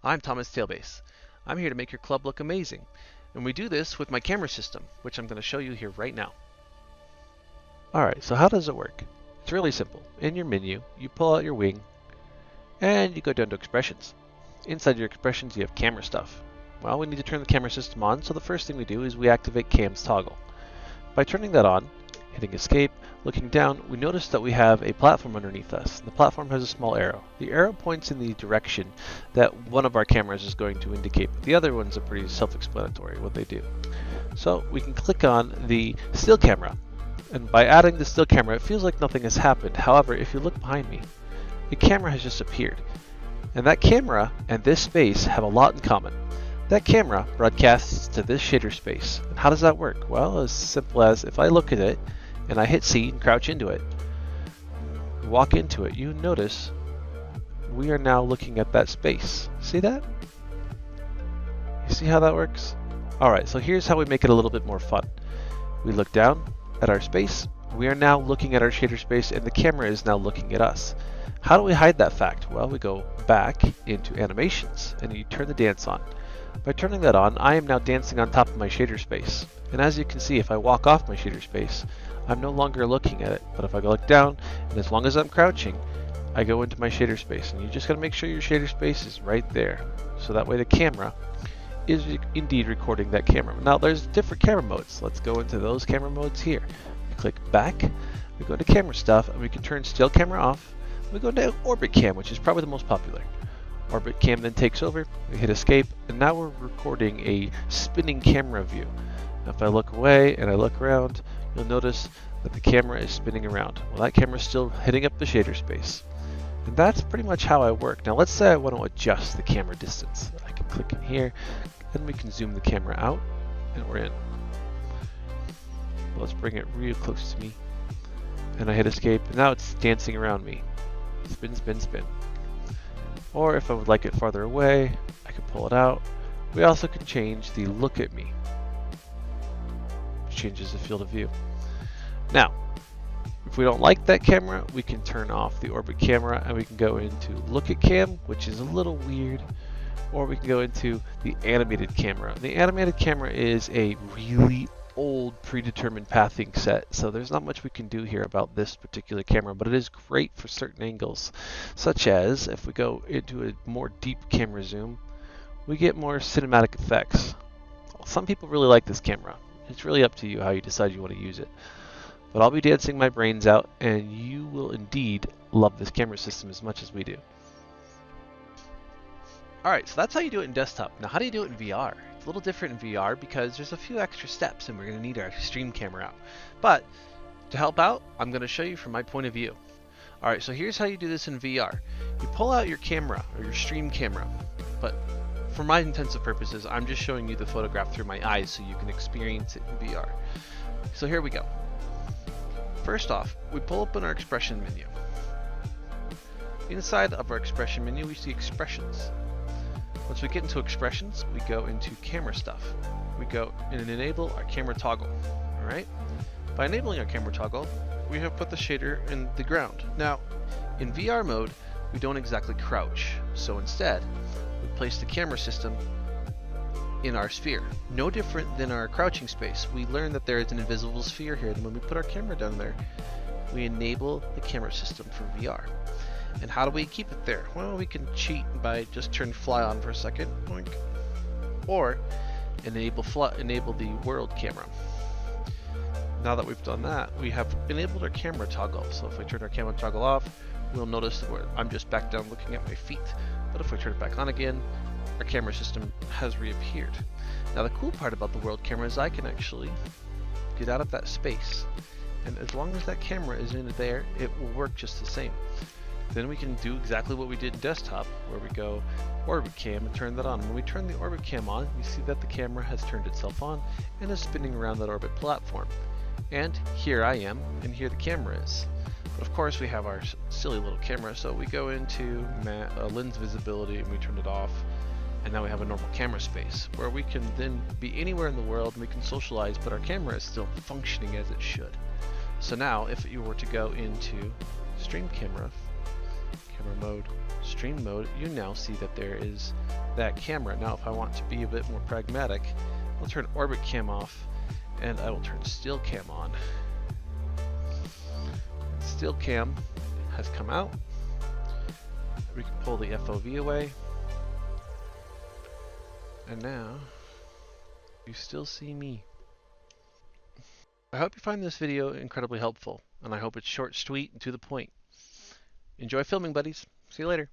I'm Thomas TailBass. I'm here to make your club look amazing, and we do this with my camera system, which I'm going to show you here right now. Alright, so how does it work? It's really simple. In your menu, you pull out your wing, and you go down to expressions. Inside your expressions, you have camera stuff. Well, we need to turn the camera system on, so the first thing we do is we activate cam's toggle. By turning that on, hitting escape, looking down, we notice that we have a platform underneath us. The platform has a small arrow. The arrow points in the direction that one of our cameras is going to indicate, but the other ones are pretty self-explanatory what they do. So we can click on the still camera, and by adding the still camera, it feels like nothing has happened. However, if you look behind me, the camera has just appeared. And that camera and this space have a lot in common. That camera broadcasts to this shader space. And how does that work? Well, as simple as if I look at it and I hit C and crouch into it, walk into it, you notice we are now looking at that space. See that? You see how that works? Alright, so here's how we make it a little bit more fun. We look down at our space, we are now looking at our shader space, and the camera is now looking at us. How do we hide that fact? Well, we go back into animations and you turn the dance on. By turning that on, I am now dancing on top of my shader space. And as you can see, if I walk off my shader space, I'm no longer looking at it. But if I look down, and as long as I'm crouching, I go into my shader space. And you just gotta make sure your shader space is right there. So that way the camera is indeed recording that camera. Now there's different camera modes. Let's go into those camera modes here. We click back, we go to camera stuff, and we can turn still camera off. We go to orbit cam, which is probably the most popular. Orbit cam then takes over, we hit escape, and now we're recording a spinning camera view. Now if I look away and I look around, you'll notice that the camera is spinning around. Well, that camera is still hitting up the shader space. And that's pretty much how I work. Now let's say I want to adjust the camera distance. I can click in here, and we can zoom the camera out, and we're in. Let's bring it real close to me. And I hit escape, and now it's dancing around me. Spin, spin, spin. Or if I would like it farther away, I can pull it out. We also can change the look at me, which changes the field of view. Now, if we don't like that camera, we can turn off the orbit camera and we can go into look at cam, which is a little weird, or we can go into the animated camera. The animated camera is a really old predetermined pathing set, so there's not much we can do here about this particular camera, but it is great for certain angles, such as if we go into a more deep camera zoom, we get more cinematic effects. Some people really like this camera. It's really up to you how you decide you want to use it, but I'll be dancing my brains out, and you will indeed love this camera system as much as we do. Alright, so that's how you do it in desktop. Now how do you do it in VR? It's a little different in VR because there's a few extra steps and we're going to need our stream camera out. But to help out, I'm going to show you from my point of view. Alright, so here's how you do this in VR. You pull out your camera or your stream camera, but for my intensive purposes, I'm just showing you the photograph through my eyes so you can experience it in VR. So here we go. First off, we pull up in our expression menu. Inside of our expression menu, we see expressions. Once we get into expressions, we go into camera stuff. We go and enable our camera toggle. Alright? By enabling our camera toggle, we have put the shader in the ground. Now, in VR mode, we don't exactly crouch. So instead, we place the camera system in our sphere. No different than our crouching space. We learn that there is an invisible sphere here, and when we put our camera down there, we enable the camera system for VR. And how do we keep it there? Well, we can cheat by just turn fly on for a second, boink, or enable the world camera. Now that we've done that, we have enabled our camera toggle. So if we turn our camera toggle off, we'll notice that I'm just back down looking at my feet. But if we turn it back on again, our camera system has reappeared. Now the cool part about the world camera is I can actually get out of that space. And as long as that camera is in there, it will work just the same. Then we can do exactly what we did in desktop, where we go orbit cam and turn that on. When we turn the orbit cam on, you see that the camera has turned itself on and is spinning around that orbit platform. And here I am, and here the camera is. But of course we have our silly little camera, so we go into lens visibility and we turn it off. And now we have a normal camera space, where we can then be anywhere in the world and we can socialize, but our camera is still functioning as it should. So now, if you were to go into stream camera, camera mode, stream mode, you now see that there is that camera. Now if I want to be a bit more pragmatic, I'll turn orbit cam off and I will turn still cam on. Still cam has come out. We can pull the FOV away. And now you still see me. I hope you find this video incredibly helpful, and I hope it's short, sweet, and to the point. Enjoy filming, buddies. See you later.